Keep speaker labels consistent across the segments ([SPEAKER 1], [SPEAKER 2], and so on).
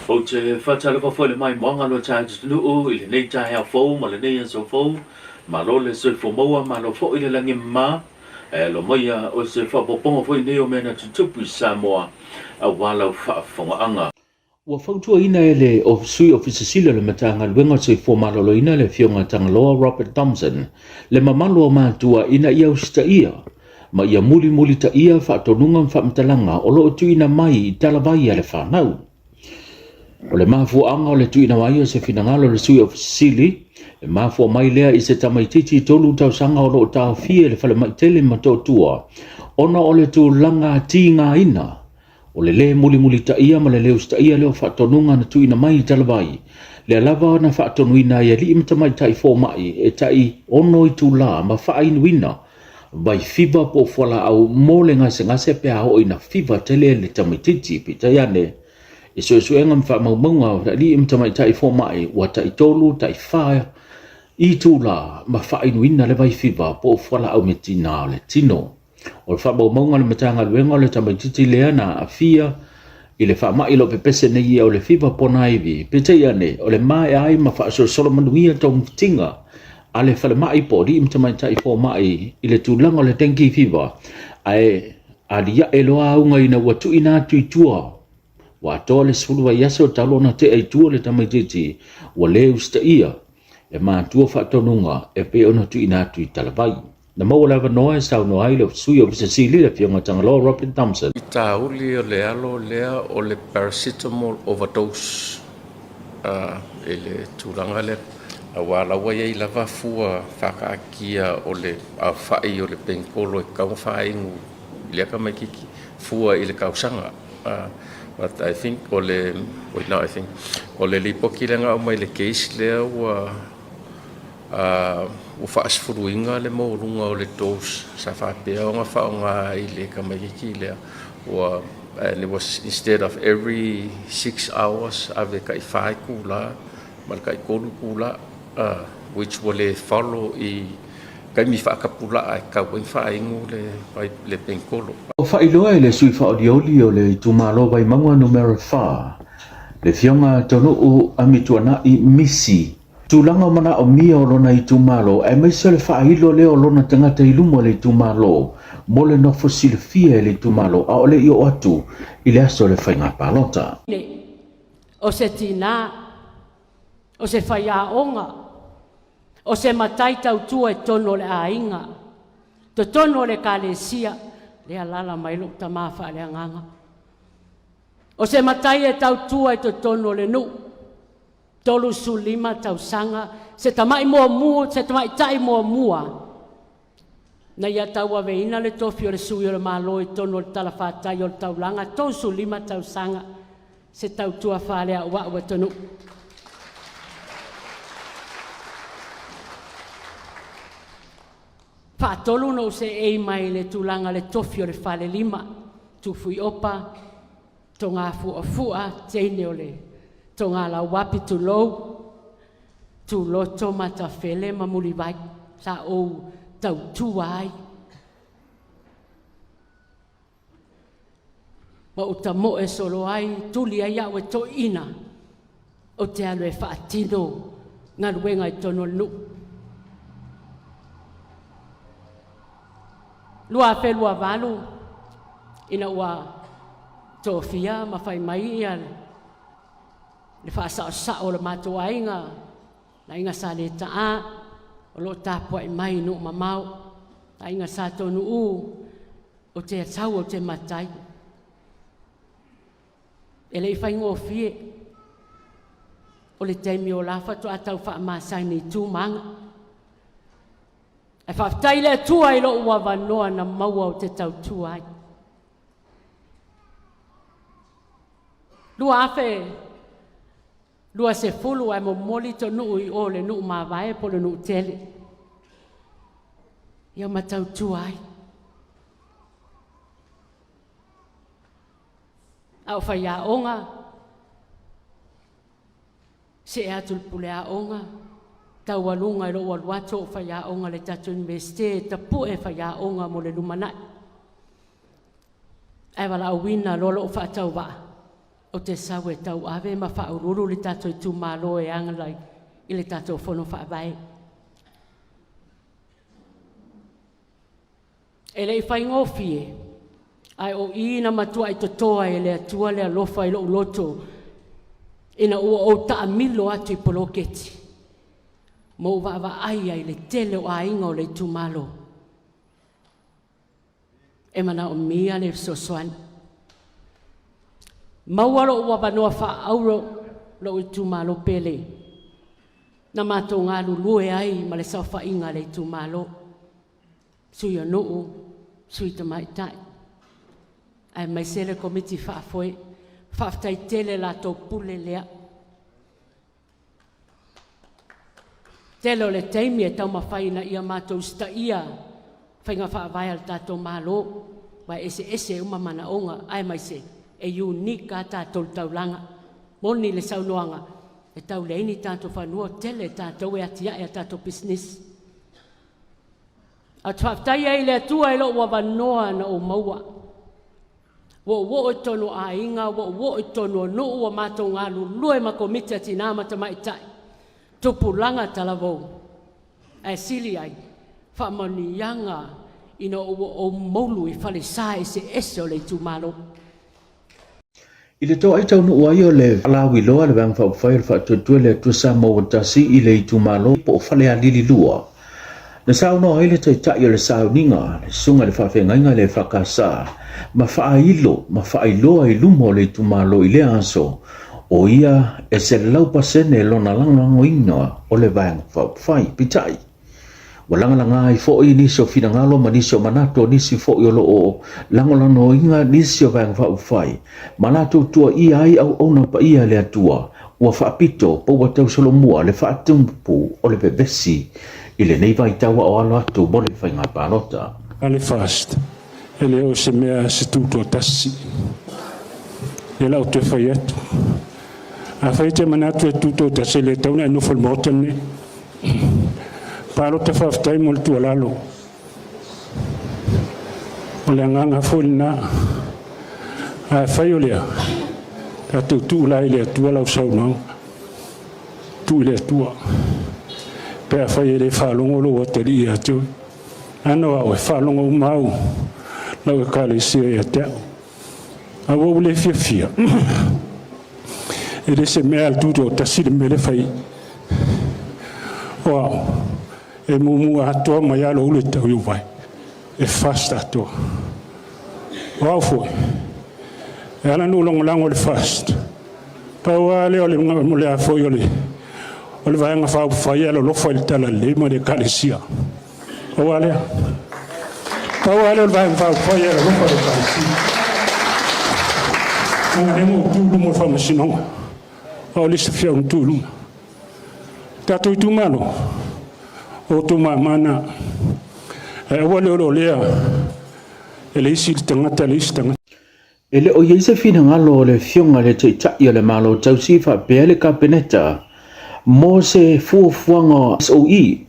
[SPEAKER 1] O te whatala ko whale mai moanga no tātu tunu o, i le nei tae au fōu, ma le nei an so fōu, ma lo le soi fō maua, ma lo fōu i le langi mā, lo moia o se whapoponga fōi neo mena tutupu i Samoa, a wala whaafonga anga. Ua whautua ina e le o sui ofisa sila le matanga luenga soi fō malolo ina le fionga tangaloa Robert Thompson, le mamalo o mātua ina ia usita ia, ma ia muli ta ia whaatonunga whaamtalanga o lo tu ina mai i talawai ale whanau. O le mafuanga o le tuina wai o se finangalo le sui of Sili, le mafua mai lea i se tamaititi tolu tau sanga o lo tau fie le whale maitele matotua, ona o le tu langa ti ngā ina, o le le muli ta ia ma le leo sta ia leo whaatonunga na tuina mai i talawai, le alava na whaatonuina ia li imata mai tai fō mai e tai ono i tu la ma whaainuina, vai fiba po whala au mole ngase pea ho ina fiba tele le tamaititi pita iane, e suenga mwha maumaunga li imta mai tai fō mai wa tai tolu, tai whaia i tū la ma whaainuina le vai whiwa po whala au me tina o le tino. O le wha maumaunga le matanga luenga o le tamaititi lea na a fia i le wha mai lo pepese nei o le whiwa pona iwi. Pete iane o le mai ai ma wha solo manuia tau mtinga a le whale mai po li imta mai tai fō mai i le tūlanga o le tenki whiwa a lia e loa aunga ina watu ina atu i tua. Wa tole sulu wa yaso talo na te ai tua le tamaititi wa le usta ia e ma tua whaatonunga e pe ona tu ina tu i talawai. Na maua lawa noa e sau noa ile sui o visa sili le fionga tangaloa Robert Thompson.
[SPEAKER 2] I tā uli o le alo lea o le paracetamol overdose e le tūranga le a walawa ia i lava fua whakaakia o le a whai o le penkolo e kau whaingu lea ka mai kiki fua i le kausanga. But I think o le lipoki lenga o mai le case lea ua whaasfuruinga le maurunga o le dose sa whapea o ngā whaonga i le kamakiki lea ua and it was instead of every 6 hours ave kai whai kula mal kai kolu kula which wale follow I kai mi whaakapula ai ka wai whaingu le penkolo.
[SPEAKER 1] O whailoa e le sui whaodioli o le tumalo vai maua numero 4. Le fionga tono o amituana I misi. Tūlanga mana o mia o lona I tumalo e meisa le whailo leo lona tangata I lumo le tumalo. Mo le nofo silfia le tumalo a ole I o atu I le aso le whainga palota.
[SPEAKER 3] O se tina, o se whaia onga, o se matai tau tua e tono le ainga, to tono le kalesia, le alala mai lo tamafa le anganga. O se matai e tau tua e to tono le nu, tolu sulima tau sanga, se tamai mua mua, se tamai tai mua mua. Na ia tau aveina le tofi o le sui o le malo e tono le talafatai o le taulanga, tolu sulima tau sanga, se tau tua whale a ua ua tonu. Whaatolu no se ei mai le tūlanga le tofi o le whale lima, tūfui opa, tō ngā fua teine o le, tō ngā lau wapi tū lou, tū loto mata whele ma muri vai, sa ou tau tua ai. Ma uta mo e solo ai, tuli ai au e tō ina, o te alo e whaatino, ngā ruenga I tono nu. Lua fe lua valu ina ua tofia ma fai mai ia le fa sa o le mato ainga na inga sa le taa o lo tapo ai mai no mamau na inga sa tonu o te tau o te matai ele fai ngofie o le temi o la fa to atau fa ma sai ni tu manga e whaftai le tua I lo ua wanoa na maua o te tau tua ai. Lua afe, lua se fulu ai mo moli to nuu I o le nuu maa vae po le nuu tele. Ia ma tau tua ai. Au whai a onga, se e atul pule a onga, tau walunga I lo waluato o whaia onga le tatu universite, ta pu e whaia onga mo le lumanai. Ai wala au wina lolo o whaatau waa. o te sau e tau ave ma whaururu le tātou i tūmalo e angalai i le tātou whono whaavai. E le i whaingofie, ai o ina matua i totoa e le atua le alofa i lo loto, ina ua o taa milo atu i poloketi. Mo wawa aia i le tele o ainga o le tūmalo. E mana o mia le sosoani. Mauaro ua wanoa wha auro lo i tūmalo pele. Na mātou ngā lulue ai ma le sauwha inga le tūmalo. Sui anuu, sui tamaitai. Ai mai sele komiti whaafoe, whaaftai tele la tō pule lea. Telo le teimi e tau mawhaina ia mātou sta ia, whainga whaavai al tātou mālo, wai ese umamana onga, ai mai se, e unika tātou taulanga, moni le saunoanga, e tau leini tātou whanua, tele tātou e atia e tātou business. A tuaftai ai le atua e lo ua wanoa na o maua. Wo e tono a inga, wo e tono no ua mātou ngā lulue ma komita tina matamaitai. Tupulanga talavou. E sili ai, whamanianga ina o maulu i whale sa ese o le tūmalo.
[SPEAKER 1] I le toa i tau no ai o le alawi loa le wang whai whaatutue le tu Samoa tasi i le tūmalo po whale a lili lua. Na sao no ai le tai tai o le sao ninga, le sunga le whawhengainga le whakasa, ma whailo i lumo le tūmalo i le aso, o ia e se lau pasene lona langango ina o le wang whai pitai. Wa langa i fo i nisi o finangalo ma nisi o manato nisi fo i o loo langolano inga nisi o wang whai. Manato tua i ai au ona pa ia le atua, ua whaapito po wa tau solomua le whaatumpu o le bebesi. Ile nei vai taua o alo atu mo le whainga pālota.
[SPEAKER 4] Ale fast, ele o se mea se tuto tasi. E lau te whai atu. A whai te manatu e tuto tasi le tauna e nufol motane. Pālota whaftai mo le tua lalo. O le anganga wholina. A whai o lea. Ka tu tu lai le atua lau saunau. Tu le atua. Pea whai e whalongo lo o te ri atu. Ano au e whalongo mau. Lau e kare sia e te au. A wau le fia fia. E re se mea al tuto ta siri me le whai. Wow. E mumu atoa mai alo ule tau iu vai. E fast atoa. Wow foi. E ala nu longo lango le fast. Pau ale o le mule a foi o le. O le vaenga whau whai alo lofa il tala le mo de kalesia. O alea. Pau ale o le vaenga whau whai alo lofa de kalesia. O le mo tūlu mo wha masinonga. O le se fia un tūlu. Tato i tūmano. O tū mana. E wale o lea. E le isi tangata le isi tangata.
[SPEAKER 1] Ele o yeise fina ngalo le fionga le te tai o le malo tausifa pele ka peneta. Mo se fuafuanga SOE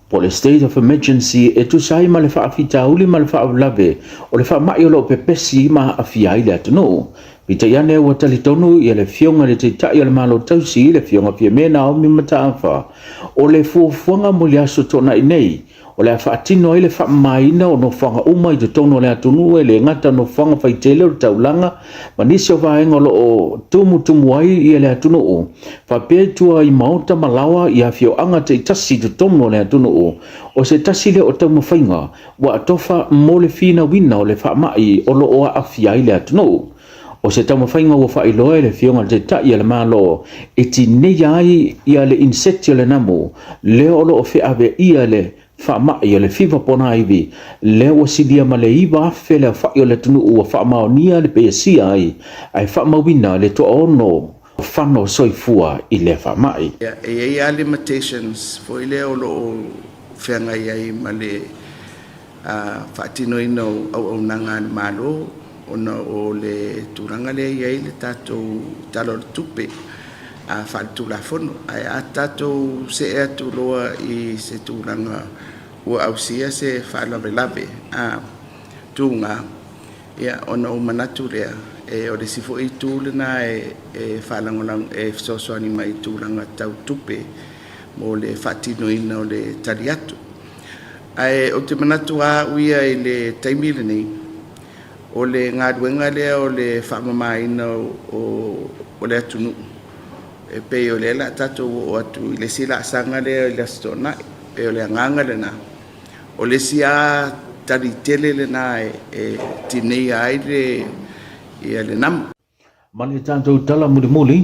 [SPEAKER 1] po le state of emergency e tu sai ma le whaafita uli ma le whaaflave o le whaamai o lo pepesi ma awhia i le atano. Pita iane ua talitonu i le fionga le te tai o le malo tausi le fionga pia mena o mi mataafa o le fuafuanga mo le aso tona i nei o le whaatino i le whaamaina o no whanga uma i te tono le atunu e le ngata no whanga whaitele o taulanga ma nisi o vaenga lo o tumu ai i le atunu o whapea tua i maota malawa i a fio anga te tasi te tono le atunu o se tasi le o tau mawhainga wa atofa mo le fina wina o le whaamai o lo o a awhia i le atunu o se tau mawhainga ua whailoa le fionga te tai e le malo e ti nei ai i a le inseti o le namu le o lo o whiawe i a le whaamai o le whiwa pona iwi le o silia ma le iwa awhe le whai o le tunu ua whaamaonia le peasia ai ai whaamawina le toa ono whano soifua i le whaamai.
[SPEAKER 5] E a limitations fo i le o lo o whiangai ai ma le whaatino ino au nanga ni malo ona o le turanga le ai le tatou talo tupe a faltu la fono a tatou se e tu loa i se turanga o ausia se fala velave a tunga ia ona o manatu rea o le sifo i tūlena whalangolang fisosoani mai tūlanga tau tupe mo le whatinoina o le tari atu. O te manatu a uia i le taimile nei, o le ngā duenga lea o le whamamaina o le atunu. Pei o le la tato o atu i le sila sanga lea i le astona, o le anganga le na. O le sia tari tele le na tinei aire ia le nam.
[SPEAKER 1] Mani tātou tala muli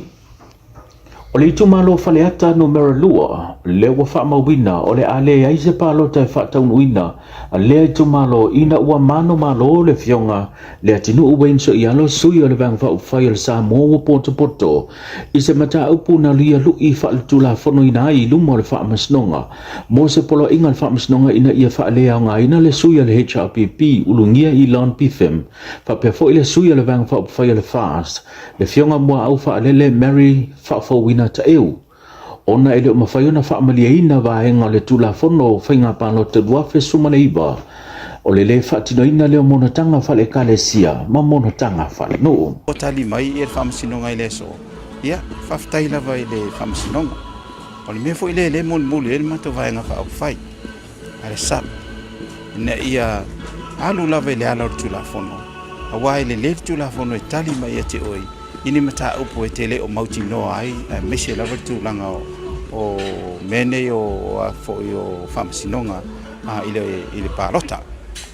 [SPEAKER 1] o le itu malo faleata numero lua, le ua whaamawina o le ale ai se palo tai whaataunuina, a le itu malo ina ua mano malo le fionga, le atinu uwein so i alo sui o le vang whau whai o le Samoa poto, i se mata upu na lia lui whaaletula whono ina ai lumo le whaamasnonga, mo se polo inga le whaamasnonga ina ia whaalea o ngā ina le sui o le HRPP, ulungia i Lon Pifem, whapea fo i le sui o le vang whau whai o le fast, le fionga mua au whaalele Mary whaafawina ta eu. Ona ele o mawhai ona whaamaliaina vaenga le tula whono whainga pāno te duafe sumaneiba. O le whaatinoina leo monotanga whale kalesia, ma monotanga whale no.
[SPEAKER 6] O tali mai e whamasinonga i le so. Ia, whaftai lava i le whamasinonga. O le mea fo i le muli e le mato vaenga wha au whai. Ale sap. Ina ia alu lava i le ala o tula whono. A wai le tula whono e tali mai e te oi. Ini mata upo e tele o mauti noa ai, mese lava tūlanga o mene o whamasinonga i le pārota.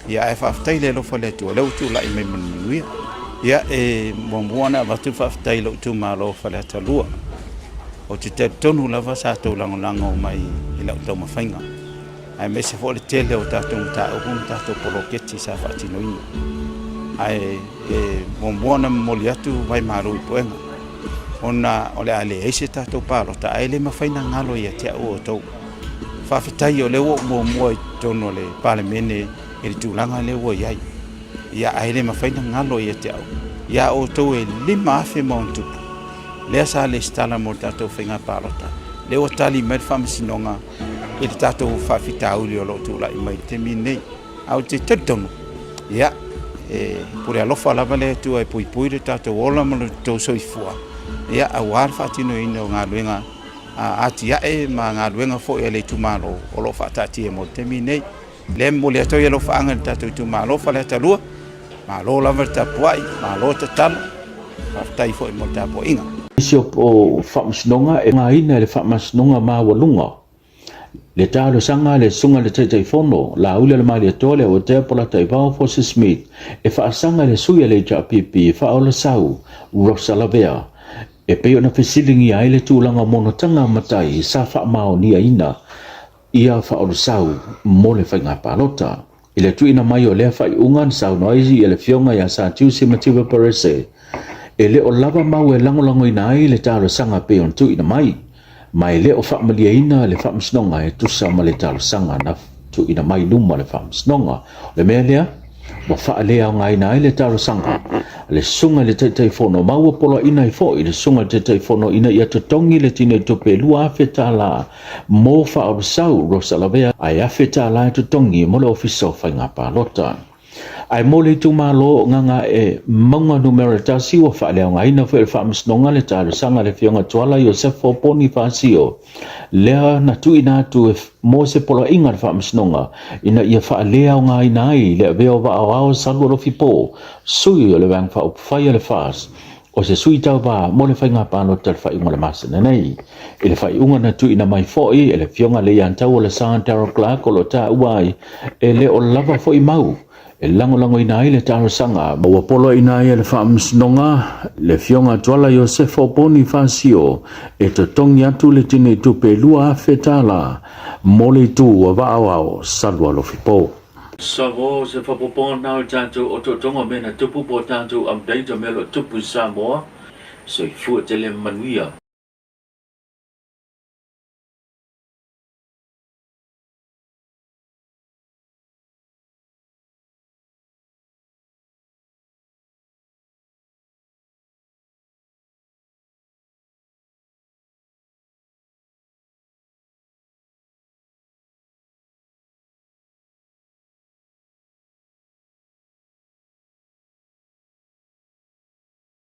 [SPEAKER 6] Ia e whaftai le lofa le tua, leu tūla i mei Manuia. Ia e mwamuana watu whaftai lau tū mā lofa le atalua. O te te tonu lava sa tūlango mai i lau tau mawhainga. Ai mese fo le tele o tātou mta upu tātou poloketi sa whaatinoina. Ai mwamuana moli atu vai maru i poenga. Ona ole ale eise tātou pārota, ai le mawhaina ngalo i a te au o tau. Whawhitai o le o mua i tono le pāle mene e le tūlanga le o iai. Ia ai le mawhaina ngalo i a te au. Ia o tau e lima afe mauntupu. Lea sa le stala mo tātou whainga pārota. Le o tali mai whamasinonga e le tātou whawhitau li o lo tūla i mai te minei. Au te tūtonu. Ia. Pure alofa lava le tua e pui le tātou ola ma le tau soifua. Ia au ar whaatino ina o ngā luenga ati ae ma ngā luenga fo e le tumalo o lo whaatati e mo te minei. Le mo le atoi e lo whaanga le tātou tumalo fa le atalua. Ma lo lava le tapuai, ma lo te talo. Whaftai fo e mo tapo inga.
[SPEAKER 1] Isi o whamasnonga e ngā ina le whamasnonga mā walunga. Le tālo sanga le sunga le teitai whono, la ule le mai le tole o te pola tai pao Fosse Smith, e whaasanga le suia le HRPP, e whaola sau, Rosalavea, e peo na whisilingi ai le tūlanga monotanga matai, sa whaamao nia ina, ia whaola sau, mo le whainga pālota. I le tuina mai o lea whai ungan sau noisi e le fionga ia sa tiusi mativa parese, e le o lava mau e langolango ina ai le tālo sanga peo tuina mai. Mai le o whaamaliaina le whaamasnonga e tusa ma le talo sanga na tu ina mai luma le whaamasnonga. Le mea lea, wa whaalea o ngai nai le talo sanga. Le sunga le teitai whono maua polo ina i fo i le sunga le teitai whono ina i atotongi le tine tupe lua awheta la mo whaarusau Rosalavea ai awheta la atotongi mo le ofiso whainga pālota. Ai mole tu malo nganga e maunga numero tasi wa whaalea ngai na whae whaamasnonga le tālo sanga le fionga tuala i o sefo poni whaasio. Lea na tu ina tu e mo se polo inga le whaamasnonga ina ia whaalea o ngai nai le veo wa ao salu rofi po sui o le wang wha upwhai le whaas. O se sui tau wa mo le whainga pāno te le whaiunga le masana nei. I le whaiunga na tu ina mai foi e le fionga le iantau o le Saan Taro Clark o lo tā uai e le o lava foi mau. E lango ina ai le taro sanga, maua polo ina ai le whaamasnonga, le fionga tuala Iosefo poni whaasio, e te tongi atu le tine tupe lua awhetala, mole tu wa waawao, salua lofipo.
[SPEAKER 7] Samoa se whapopon nao tātou o totonga mena tupu po tātou update o melo tupu Samoa, so i fua tele Manuia.